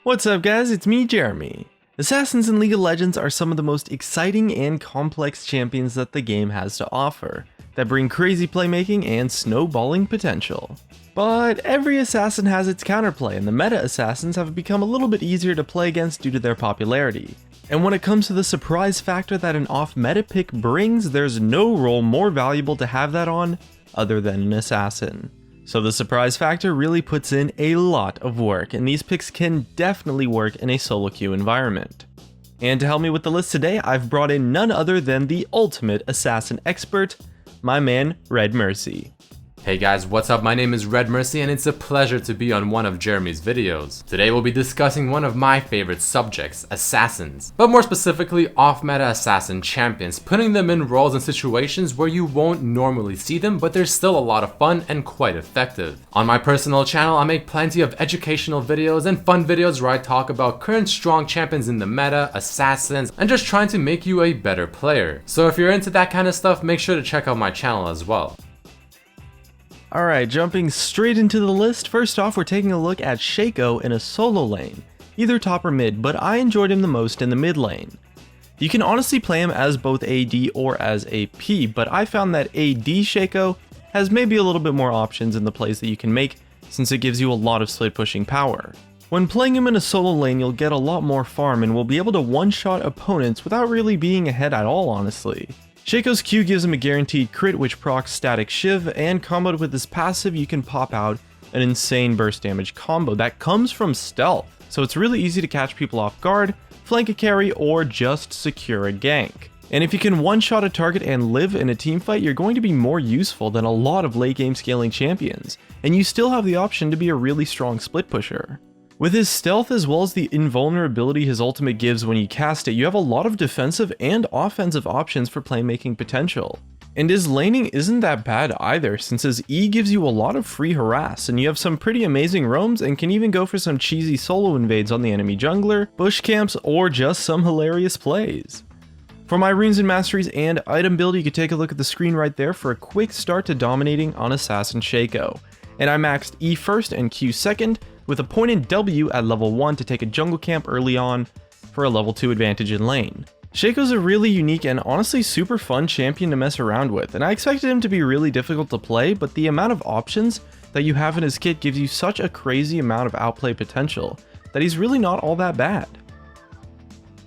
What's up guys, it's me Jeremy. Assassins in League of Legends are some of the most exciting and complex champions that the game has to offer, that bring crazy playmaking and snowballing potential. But every assassin has its counterplay, and the meta assassins have become a little bit easier to play against due to their popularity. And when it comes to the surprise factor that an off-meta pick brings, there's no role more valuable to have that on other than an assassin. So the surprise factor really puts in a lot of work, and these picks can definitely work in a solo queue environment. And to help me with the list today, I've brought in none other than the ultimate assassin expert, my man Redmercy. Hey guys, what's up? My name is Redmercy and it's a pleasure to be on one of Jeremy's videos. Today we'll be discussing one of my favorite subjects, assassins. But more specifically, off-meta assassin champions, putting them in roles and situations where you won't normally see them, but they're still a lot of fun and quite effective. On my personal channel, I make plenty of educational videos and fun videos where I talk about current strong champions in the meta, assassins, and just trying to make you a better player. So if you're into that kind of stuff, make sure to check out my channel as well. Alright, jumping straight into the list, first off we're taking a look at Shaco in a solo lane, either top or mid, but I enjoyed him the most in the mid lane. You can honestly play him as both AD or as AP, but I found that AD Shaco has maybe a little bit more options in the plays that you can make, since it gives you a lot of split pushing power. When playing him in a solo lane, you'll get a lot more farm and will be able to one-shot opponents without really being ahead at all, honestly. Shaco's Q gives him a guaranteed crit which procs Static Shiv, and comboed with his passive you can pop out an insane burst damage combo that comes from stealth, so it's really easy to catch people off guard, flank a carry, or just secure a gank. And if you can one-shot a target and live in a teamfight, you're going to be more useful than a lot of late game scaling champions, and you still have the option to be a really strong split pusher. With his stealth as well as the invulnerability his ultimate gives when you cast it, you have a lot of defensive and offensive options for playmaking potential. And his laning isn't that bad either, since his E gives you a lot of free harass, and you have some pretty amazing roams and can even go for some cheesy solo invades on the enemy jungler, bush camps, or just some hilarious plays. For my runes and masteries and item build, you can take a look at the screen right there for a quick start to dominating on Assassin Shaco. And I maxed E first and Q second, with a point in W at level 1 to take a jungle camp early on for a level 2 advantage in lane. Shaco's a really unique and honestly super fun champion to mess around with, and I expected him to be really difficult to play, but the amount of options that you have in his kit gives you such a crazy amount of outplay potential that he's really not all that bad.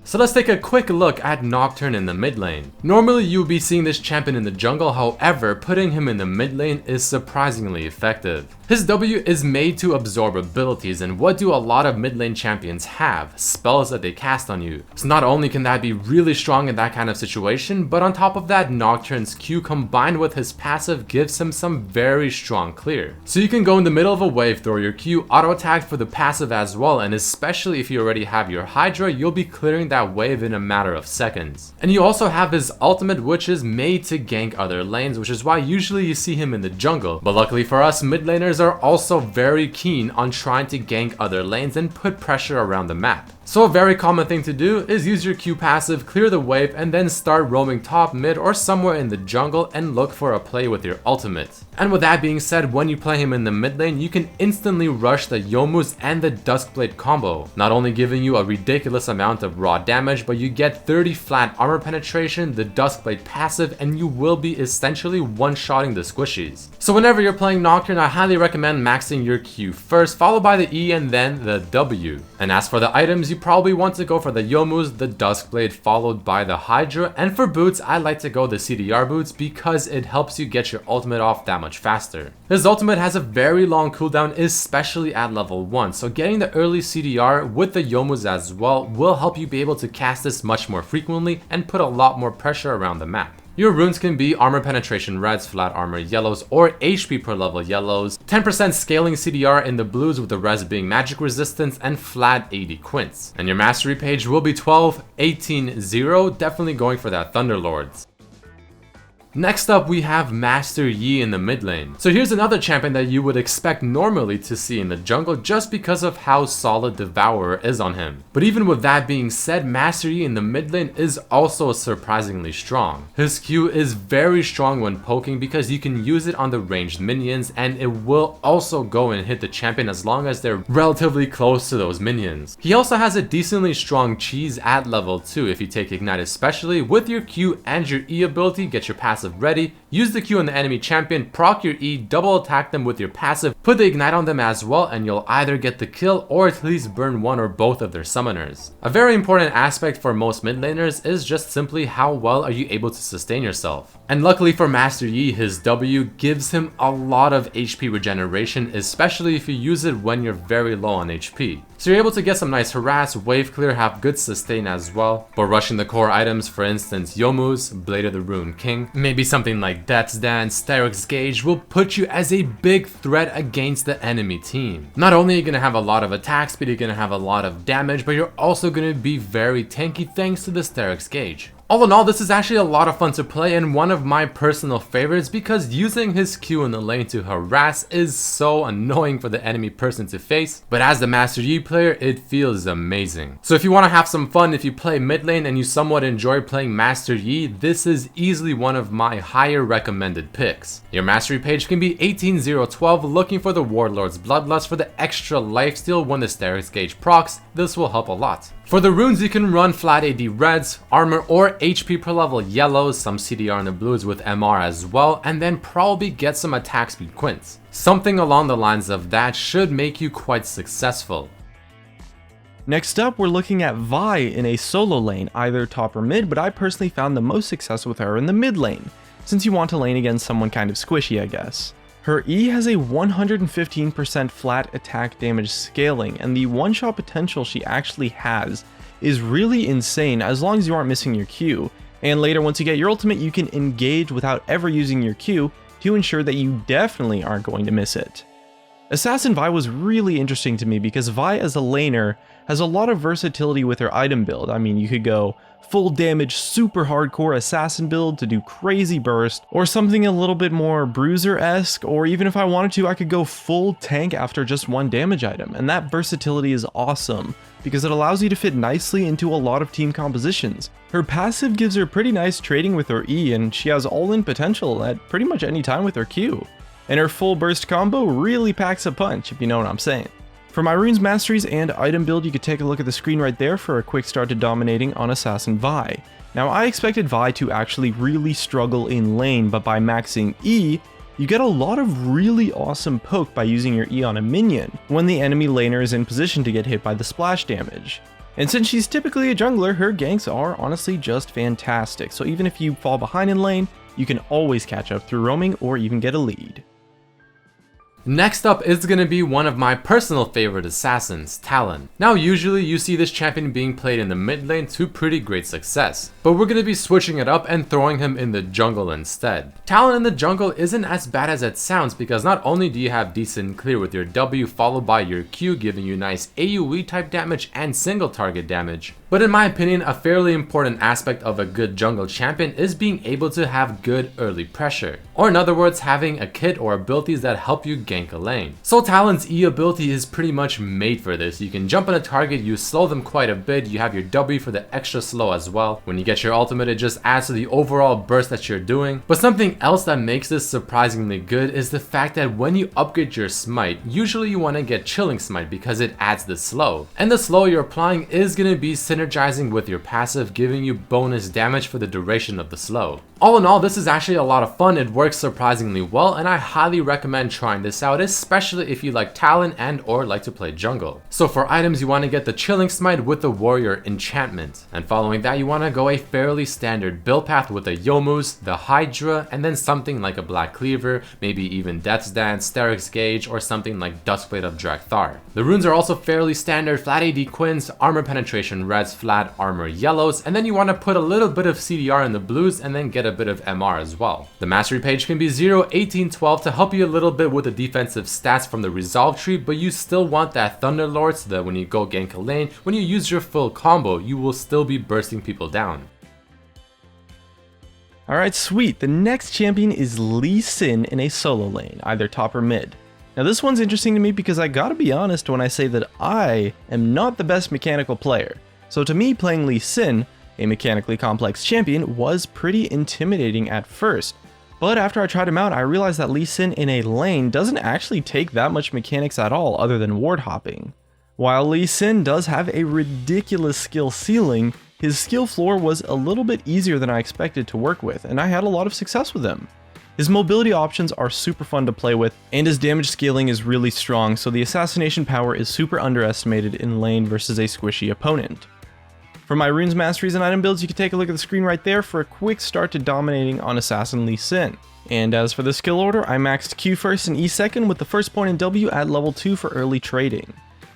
So let's take a quick look at Nocturne in the mid lane. Normally you would be seeing this champion in the jungle, however putting him in the mid lane is surprisingly effective. His W is made to absorb abilities, and what do a lot of mid lane champions have? Spells that they cast on you. So not only can that be really strong in that kind of situation, but on top of that, Nocturne's Q combined with his passive gives him some very strong clear. So you can go in the middle of a wave, throw your Q, auto attack for the passive as well, and especially if you already have your Hydra, you'll be clearing that wave in a matter of seconds. And you also have his ultimate, which is made to gank other lanes, which is why usually you see him in the jungle. But luckily for us, mid laners are also very keen on trying to gank other lanes and put pressure around the map. So a very common thing to do is use your Q passive, clear the wave, and then start roaming top, mid, or somewhere in the jungle and look for a play with your ultimate. And with that being said, when you play him in the mid lane, you can instantly rush the Youmuu's and the Duskblade combo, not only giving you a ridiculous amount of raw damage, but you get 30 flat armor penetration, the Duskblade passive, and you will be essentially one-shotting the squishies. So whenever you're playing Nocturne, I highly recommend maxing your Q first, followed by the E and then the W. And as for the items, you probably want to go for the Youmuu's, the Duskblade, followed by the Hydra, and for boots, I like to go the CDR boots because it helps you get your ultimate off that much faster. His ultimate has a very long cooldown, especially at level 1, so getting the early CDR with the Youmuu's as well will help you be able to cast this much more frequently and put a lot more pressure around the map. Your runes can be armor penetration reds, flat armor yellows, or HP per level yellows, 10% scaling CDR in the blues with the res being magic resistance, and flat 80 quints. And your mastery page will be 12, 18, 0, definitely going for that Thunderlords. Next up, we have Master Yi in the mid lane. So here's another champion that you would expect normally to see in the jungle just because of how solid Devourer is on him. But even with that being said, Master Yi in the mid lane is also surprisingly strong. His Q is very strong when poking because you can use it on the ranged minions, and it will also go and hit the champion as long as they're relatively close to those minions. He also has a decently strong cheese at level 2 if you take Ignite, especially with your Q and your E ability. Get your passive ready, use the Q on the enemy champion, proc your E, double attack them with your passive, put the Ignite on them as well, and you'll either get the kill or at least burn one or both of their summoners. A very important aspect for most mid laners is just simply how well are you able to sustain yourself. And luckily for Master Yi, his W gives him a lot of HP regeneration, especially if you use it when you're very low on HP. So you're able to get some nice harass, wave clear, have good sustain as well. But rushing the core items, for instance Youmuu's Blade of the Ruined King, maybe something like Death's Dance, Steric's Gauge will put you as a big threat against the enemy team. Not only are you going to have a lot of attack speed, you're going to have a lot of damage, but you're also going to be very tanky thanks to the Steric's Gauge. All in all, this is actually a lot of fun to play and one of my personal favorites because using his Q in the lane to harass is so annoying for the enemy person to face, but as the Master Yi player, it feels amazing. So if you want to have some fun, if you play mid lane and you somewhat enjoy playing Master Yi, this is easily one of my higher recommended picks. Your mastery page can be 18012, looking for the Warlord's Bloodlust for the extra lifesteal when the Steric's Gauge procs. This will help a lot. For the runes, you can run flat AD reds, armor, or HP per level yellows, some CDR in the blues with MR as well, and then probably get some attack speed quints. Something along the lines of that should make you quite successful. Next up, we're looking at Vi in a solo lane, either top or mid, but I personally found the most success with her in the mid lane, since you want to lane against someone kind of squishy, I guess. Her E has a 115% flat attack damage scaling, and the one-shot potential she actually has is really insane as long as you aren't missing your Q. And later, once you get your ultimate, you can engage without ever using your Q to ensure that you definitely aren't going to miss it. Assassin Vi was really interesting to me because Vi as a laner has a lot of versatility with her item build. I mean, you could go full damage, super hardcore assassin build to do crazy burst, or something a little bit more bruiser-esque, or even if I wanted to, I could go full tank after just one damage item, and that versatility is awesome, because it allows you to fit nicely into a lot of team compositions. Her passive gives her pretty nice trading with her E, and she has all-in potential at pretty much any time with her Q. And her full burst combo really packs a punch, if you know what I'm saying. For my runes masteries and item build, you could take a look at the screen right there for a quick start to dominating on Assassin Vi. Now, I expected Vi to actually really struggle in lane, but by maxing E, you get a lot of really awesome poke by using your E on a minion when the enemy laner is in position to get hit by the splash damage. And since she's typically a jungler, her ganks are honestly just fantastic, so even if you fall behind in lane, you can always catch up through roaming or even get a lead. Next up is going to be one of my personal favorite assassins, Talon. Now usually you see this champion being played in the mid lane to pretty great success, but we're going to be switching it up and throwing him in the jungle instead. Talon in the jungle isn't as bad as it sounds because not only do you have decent clear with your W followed by your Q giving you nice AoE type damage and single target damage, but in my opinion a fairly important aspect of a good jungle champion is being able to have good early pressure, or in other words having a kit or abilities that help you gank a lane. So Talon's E ability is pretty much made for this. You can jump on a target, you slow them quite a bit, you have your W for the extra slow as well. When you get your ultimate, it just adds to the overall burst that you're doing. But something else that makes this surprisingly good is the fact that when you upgrade your smite, usually you want to get chilling smite because it adds the slow. And the slow you're applying is going to be synergizing with your passive, giving you bonus damage for the duration of the slow. All in all, this is actually a lot of fun, it works surprisingly well, and I highly recommend trying this out, especially if you like Talon and or like to play jungle. So for items, you want to get the Chilling Smite with the Warrior Enchantment, and following that you want to go a fairly standard build path with the Youmuu's, the Hydra, and then something like a Black Cleaver, maybe even Death's Dance, Steric's Gauge, or something like Duskblade of Drakthar. The runes are also fairly standard, flat AD quins, armor penetration reds, flat armor yellows, and then you want to put a little bit of CDR in the blues and then get a bit of MR as well. The mastery page can be 0, 18, 12 to help you a little bit with the defensive stats from the resolve tree, but you still want that Thunderlord so that when you go gank a lane, when you use your full combo, you will still be bursting people down. Alright, sweet. The next champion is Lee Sin in a solo lane, either top or mid. Now this one's interesting to me because I gotta be honest when I say that I am not the best mechanical player. So to me, playing Lee Sin, a mechanically complex champion, was pretty intimidating at first. But after I tried him out, I realized that Lee Sin in a lane doesn't actually take that much mechanics at all other than ward hopping. While Lee Sin does have a ridiculous skill ceiling, his skill floor was a little bit easier than I expected to work with, and I had a lot of success with him. His mobility options are super fun to play with, and his damage scaling is really strong, so the assassination power is super underestimated in lane versus a squishy opponent. For my runes, masteries, and item builds, you can take a look at the screen right there for a quick start to dominating on Assassin Lee Sin. And as for the skill order, I maxed Q first and E second with the first point in W at level 2 for early trading.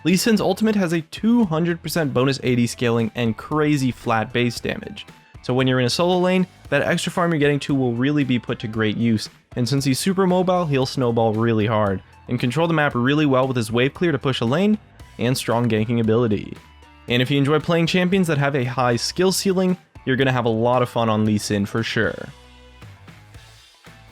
Lee Sin's ultimate has a 200% bonus AD scaling and crazy flat base damage. So when you're in a solo lane, that extra farm you're getting to will really be put to great use, and since he's super mobile, he'll snowball really hard, and control the map really well with his wave clear to push a lane, and strong ganking ability. And if you enjoy playing champions that have a high skill ceiling, you're going to have a lot of fun on Lee Sin for sure.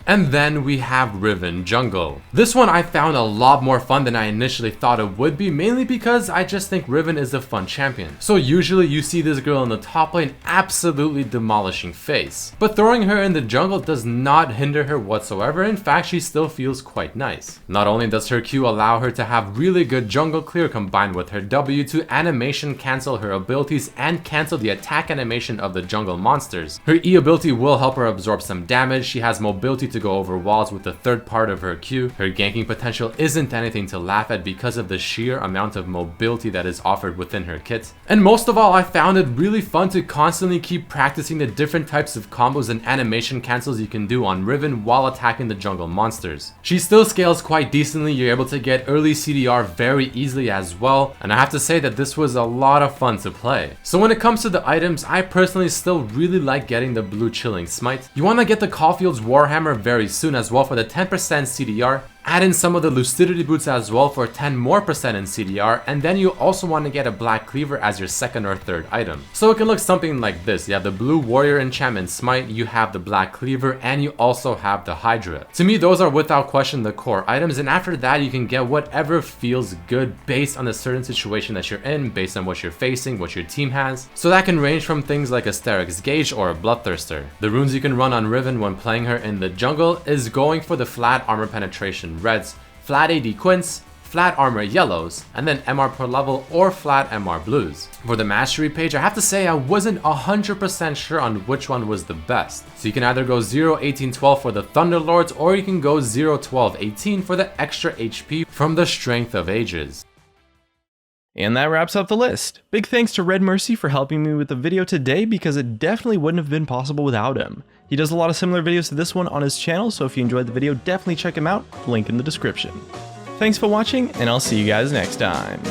And then we have Riven Jungle. This one I found a lot more fun than I initially thought it would be, mainly because I just think Riven is a fun champion. So usually you see this girl in the top lane absolutely demolishing face. But throwing her in the jungle does not hinder her whatsoever, in fact she still feels quite nice. Not only does her Q allow her to have really good jungle clear combined with her W to animation cancel her abilities and cancel the attack animation of the jungle monsters. Her E ability will help her absorb some damage, she has mobility to go over walls with the third part of her Q. Her ganking potential isn't anything to laugh at because of the sheer amount of mobility that is offered within her kit. And most of all, I found it really fun to constantly keep practicing the different types of combos and animation cancels you can do on Riven while attacking the jungle monsters. She still scales quite decently, you're able to get early CDR very easily as well, and I have to say that this was a lot of fun to play. So when it comes to the items, I personally still really like getting the blue chilling smite. You want to get the Caulfield's Warhammer very soon as well for the 10% CDR. Add in some of the Lucidity boots as well for 10% more in CDR, and then you also want to get a Black Cleaver as your second or third item. So it can look something like this. You have the Blue Warrior Enchantment Smite, you have the Black Cleaver, and you also have the Hydra. To me, those are without question the core items, and after that you can get whatever feels good based on the certain situation that you're in, based on what you're facing, what your team has. So that can range from things like a Steric's Gauge or a Bloodthirster. The runes you can run on Riven when playing her in the jungle is going for the flat armor penetration reds, flat AD quints, flat armor yellows, and then MR per level or flat MR blues. For the mastery page, I have to say I wasn't 100% sure on which one was the best. So you can either go 0, 18, 12 for the Thunderlords, or you can go 0, 12, 18 for the extra HP from the Strength of Ages. And that wraps up the list. Big thanks to Redmercy for helping me with the video today because it definitely wouldn't have been possible without him. He does a lot of similar videos to this one on his channel, so if you enjoyed the video, definitely check him out, link in the description. Thanks for watching, and I'll see you guys next time.